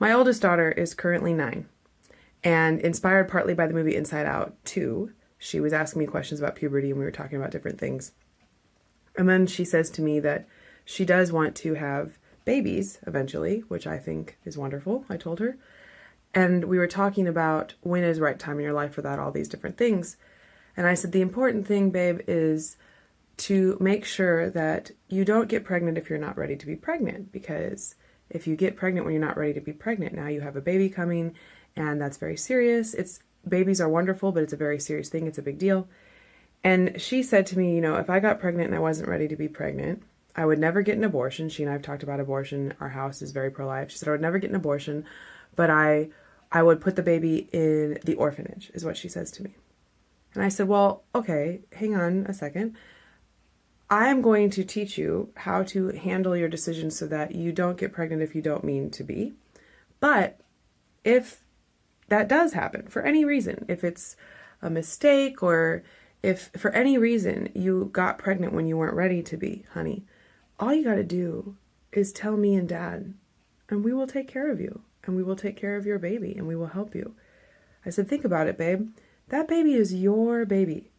My oldest daughter is currently 9, and inspired partly by the movie Inside Out 2, she was asking me questions about puberty and we were talking about different things. And then she says to me that she does want to have babies eventually, which I think is wonderful, I told her. And we were talking about when is the right time in your life for that, all these different things. And I said, the important thing, babe, is to make sure that you don't get pregnant if you're not ready to be pregnant. Because if you get pregnant when you're not ready to be pregnant, now you have a baby coming, and that's very serious. Babies are wonderful, but it's a very serious thing. It's a big deal. And she said to me, if I got pregnant and I wasn't ready to be pregnant, I would never get an abortion. She and I have talked about abortion. Our house is very pro-life. She said I would never get an abortion, but I would put the baby in the orphanage, is what she says to me. And I said, well, okay, hang on a second. I am going to teach you how to handle your decisions so that you don't get pregnant if you don't mean to be. But if that does happen for any reason, if it's a mistake or if for any reason you got pregnant when you weren't ready to be, honey, all you got to do is tell me and Dad, and we will take care of you, and we will take care of your baby, and we will help you. I said, think about it, babe. That baby is your baby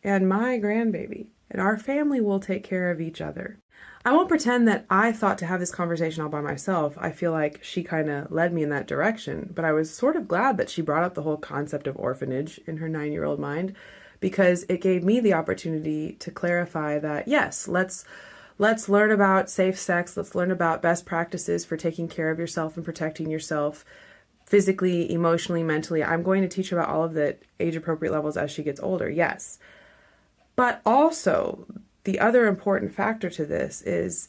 and my grandbaby, and our family will take care of each other. I won't pretend that I thought to have this conversation all by myself. I feel like she kind of led me in that direction, but I was sort of glad that she brought up the whole concept of orphanage in her 9-year-old mind, because it gave me the opportunity to clarify that, yes, let's learn about safe sex. Let's learn about best practices for taking care of yourself and protecting yourself physically, emotionally, mentally. I'm going to teach her about all of the age-appropriate levels as she gets older, yes. But also, the other important factor to this is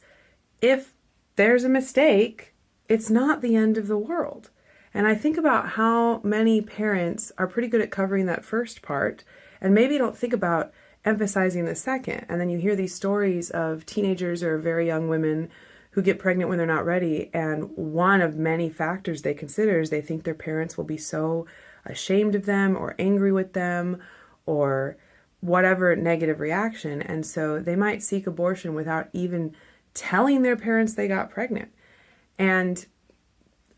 if there's a mistake, it's not the end of the world. And I think about how many parents are pretty good at covering that first part and maybe don't think about emphasizing the second. And then you hear these stories of teenagers or very young women who get pregnant when they're not ready. And one of many factors they consider is they think their parents will be so ashamed of them or angry with them or whatever negative reaction. And so they might seek abortion without even telling their parents they got pregnant. And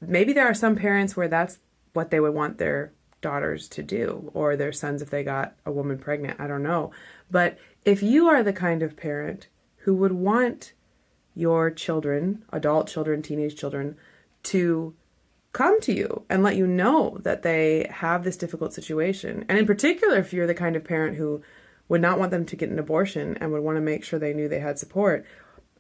maybe there are some parents where that's what they would want their daughters to do, or their sons if they got a woman pregnant. I don't know. But if you are the kind of parent who would want your children, adult children, teenage children, to come to you and let you know that they have this difficult situation, and in particular, if you're the kind of parent who would not want them to get an abortion and would want to make sure they knew they had support,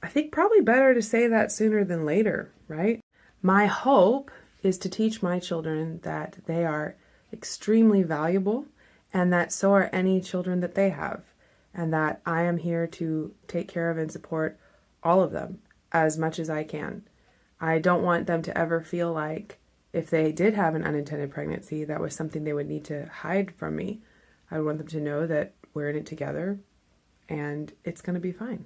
I think probably better to say that sooner than later, right? My hope is to teach my children that they are extremely valuable and that so are any children that they have, and that I am here to take care of and support all of them as much as I can. I don't want them to ever feel like if they did have an unintended pregnancy, that was something they would need to hide from me. I want them to know that we're in it together and it's going to be fine.